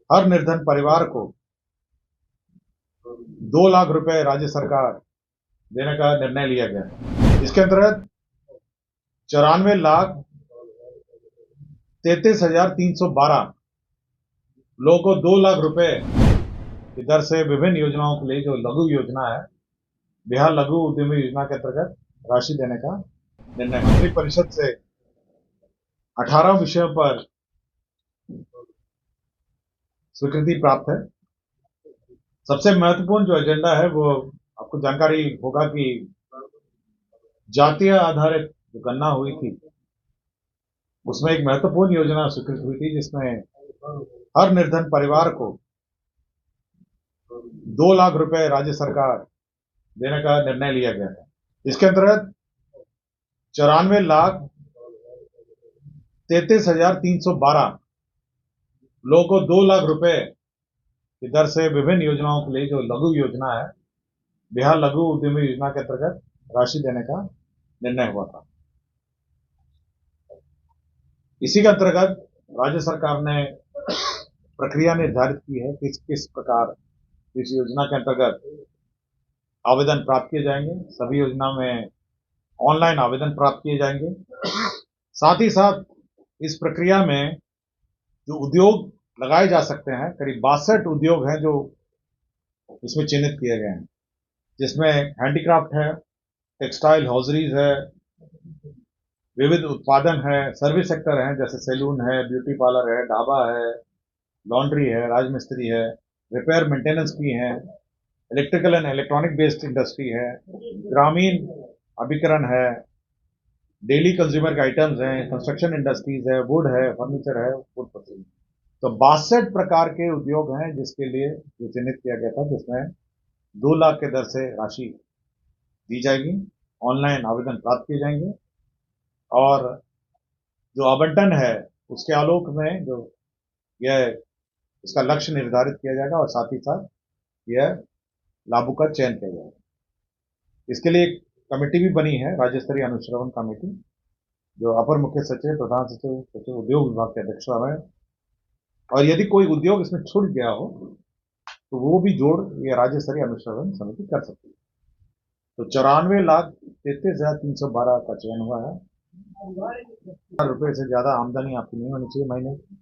हर निर्धन परिवार को 2 लाख रुपए राज्य सरकार देने का निर्णय लिया गया है। इसके अंतर्गत 94,33,312 लोगों को 2 लाख रुपए की दर से विभिन्न योजनाओं के लिए जो लघु योजना है, बिहार लघु उद्यमी योजना के अंतर्गत राशि देने का निर्णय मंत्रिपरिषद से 18 विषयों पर स्वीकृति प्राप्त है। सबसे महत्वपूर्ण जो एजेंडा है वो आपको जानकारी होगा कि जातीय आधारित जो गणना हुई थी उसमें एक महत्वपूर्ण योजना स्वीकृत हुई थी जिसमें हर निर्धन परिवार को 2 लाख रुपए राज्य सरकार देने का निर्णय लिया गया है। इसके अंतर्गत 94,33,312 लोगों को 2 लाख रुपए की दर से विभिन्न योजनाओं के लिए जो लघु योजना है, बिहार लघु उद्यमी योजना के अंतर्गत राशि देने का निर्णय हुआ था। इसी के अंतर्गत राज्य सरकार ने प्रक्रिया निर्धारित की है कि किस प्रकार इस योजना के अंतर्गत आवेदन प्राप्त किए जाएंगे। सभी योजना में ऑनलाइन आवेदन प्राप्त किए जाएंगे। साथ ही साथ इस प्रक्रिया में जो उद्योग लगाए जा सकते हैं, करीब 62 उद्योग हैं जो इसमें चिन्हित किए गए हैं, जिसमें हैंडीक्राफ्ट है, टेक्सटाइल हॉजरीज है, विविध उत्पादन है, सर्विस सेक्टर है जैसे सैलून है, ब्यूटी पार्लर है, ढाबा है, लॉन्ड्री है, राजमिस्त्री है, रिपेयर मेंटेनेंस की है, electrical and electronic based industry है, ग्रामीण अभिकरण है, डेली कंज्यूमर के आइटम्स हैं, कंस्ट्रक्शन इंडस्ट्रीज है, वुड है, फर्नीचर है, फूड प्रोसेसिंग। तो 62 प्रकार के उद्योग हैं जिसके लिए जो चिन्हित किया गया था, जिसमें 2 लाख के दर से राशि दी जाएगी। ऑनलाइन आवेदन प्राप्त किए जाएंगे और जो आवंटन है उसके आलोक में जो यह इसका लक्ष्य निर्धारित किया जाएगा और साथ ही साथ यह लाभों का चयन किया जाएगा। इसके लिए एक कमेटी भी बनी है, राज्य स्तरीय अनुश्रवण कमेटी, जो अपर मुख्य सचिव, प्रधान सचिव, सचिव उद्योग विभाग के अध्यक्षता में, और यदि कोई उद्योग इसमें छूट गया हो तो वो भी जोड़ ये राज्य स्तरीय अनुश्रवण समिति कर सकती है। तो 94,33,312 का चयन हुआ है। ₹1,000 से ज्यादा आमदनी आपकी नहीं होनी चाहिए महीने की,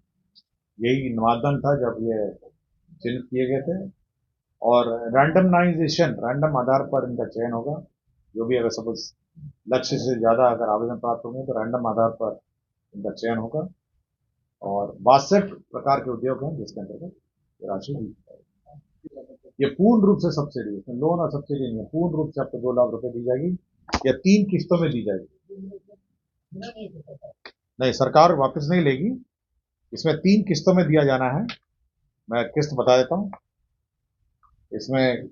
यही मानदंड था जब ये चिन्हित किए गए थे। और रैंडमाइजेशन, रैंडम आधार पर इनका चयन होगा। जो भी अगर सपोज लक्ष्य से ज्यादा अगर आवेदन प्राप्त होंगे तो रैंडम आधार पर इनका चयन होगा। और 62 प्रकार के उद्योग हैं जिसके अंतर्गत राशि दी जाएगी। ये पूर्ण रूप से सब्सिडी, इसमें लोन और सब्सिडी नहीं है, पूर्ण रूप से आपको 2 लाख रुपए दी जाएगी या 3 किस्तों में दी जाएगी। नहीं, सरकार वापस नहीं लेगी, इसमें 3 किस्तों में दिया जाना है। मैं किस्त बता देता हूं। इसमें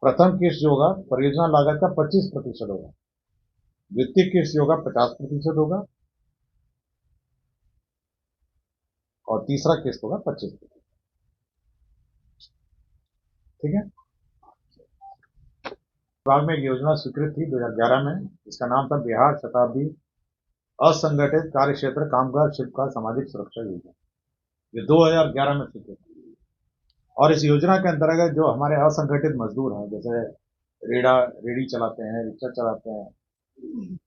प्रथम किस्त जो होगा परियोजना लागत का 25% होगा, द्वितीय किस्त जो होगा 50% होगा और तीसरा किस्त होगा 25%। ठीक है। विभाग में एक योजना स्वीकृत थी 2011 में, इसका नाम था बिहार शताब्दी असंगठित कार्य क्षेत्र कामगार शिल्पकार सामाजिक सुरक्षा योजना। ये 2011 में स्वीकृत थी। और इस योजना के अंतर्गत जो हमारे असंगठित मजदूर हैं, जैसे रेड़ी चलाते हैं, रिक्शा चलाते हैं,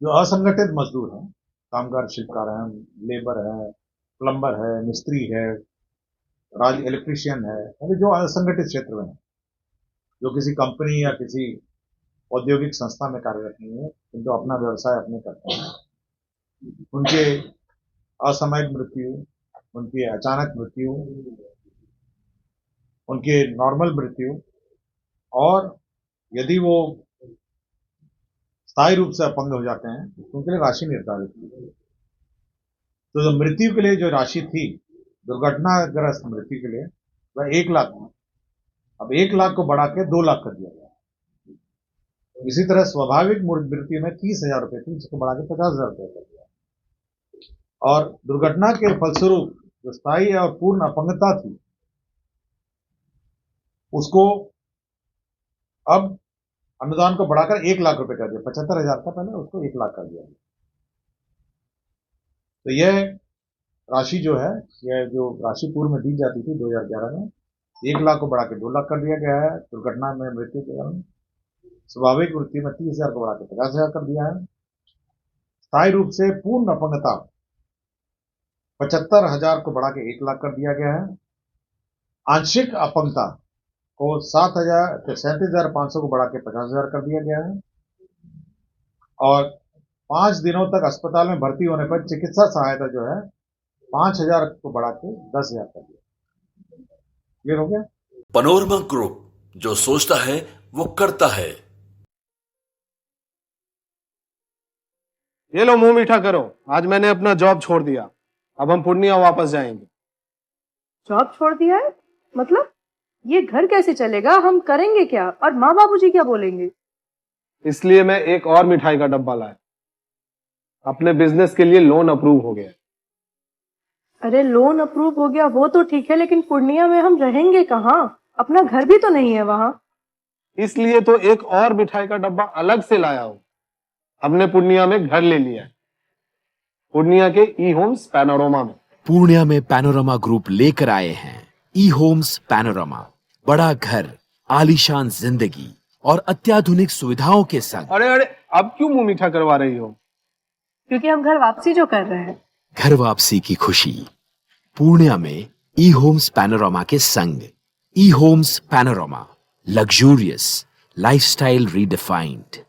जो असंगठित मजदूर हैं, कामगार शिल्पकार हैं, लेबर है, प्लम्बर है, मिस्त्री है, इलेक्ट्रीशियन है, अभी जो असंगठित क्षेत्र में है, जो किसी कंपनी या किसी औद्योगिक संस्था में कार्यरत नहीं है, किंतु अपना व्यवसाय अपने करते हैं, उनके असामयिक मृत्यु, उनकी अचानक मृत्यु, उनकी नॉर्मल मृत्यु, और यदि वो स्थायी रूप से अपंग हो जाते हैं तो उनके लिए राशि निर्धारित की। तो जो मृत्यु के लिए जो राशि थी, दुर्घटनाग्रस्त मृत्यु के लिए, वह 1 लाख थी। अब 1 लाख को बढ़ा के 2 लाख कर दिया गया। इसी तरह स्वाभाविक मृत्यु में 30,000 रुपए थी, इसको बढ़ा के 50,000 रुपए कर दिया। और दुर्घटना के फलस्वरूप जो स्थायी और पूर्ण अपंगता थी उसको अब अनुदान को बढ़ाकर 1 लाख रुपए कर दिया। 75,000 था पहले, उसको 1 लाख कर दिया। तो यह राशि जो है, यह जो राशि पूर्व में दी जाती थी 2011 में, 1 लाख को बढ़ा के 2 लाख कर दिया गया है। दुर्घटना में मृत्यु के कारण स्वाभाविक मृत्यु में 30,000 को बढ़ा के 50,000 कर दिया है। स्थायी रूप से पूर्ण अपंगता 75,000 को बढ़ा के 1 लाख कर दिया गया है। आंशिक अपंगता को 37,500 को बढ़ा के 50,000 कर दिया गया है। और 5 दिनों तक अस्पताल में भर्ती होने पर चिकित्सा सहायता जो है 5,000 को बढ़ा के 10,000 कर दिया। क्लियर हो गया? पैनोरमा ग्रुप, जो सोचता है वो करता है। ये लो मुंह मीठा करो, आज मैंने अपना जॉब छोड़ दिया। अब हम पूर्णिया वापस जाएंगे। जॉब छोड़ दिया है? मतलब ये घर कैसे चलेगा? हम करेंगे क्या? और माँ बाबूजी क्या बोलेंगे? इसलिए मैं एक और मिठाई का डब्बा लाया। अपने बिजनेस के लिए लोन अप्रूव हो गया। अरे लोन अप्रूव हो गया वो तो ठीक है, लेकिन पूर्णिया में हम रहेंगे कहाँ? अपना घर भी तो नहीं है वहाँ। इसलिए तो एक और मिठाई का डब्बा अलग से लाया हूँ। हमने पूर्णिया में घर ले लिया है, पूर्णिया के ई होम्स पैनोरमा में। पूर्णिया में पैनोरमा ग्रुप लेकर आए हैं ई होम्स पैनोरमा। बड़ा घर, आलीशान जिंदगी और अत्याधुनिक सुविधाओं के संग। अरे अब क्यों मुंह मीठा करवा रही हो? क्योंकि हम घर वापसी जो कर रहे हैं। घर वापसी की खुशी पूर्णिया में ई होम्स पैनोरमा के संग। E Homes Panorama, luxurious lifestyle redefined.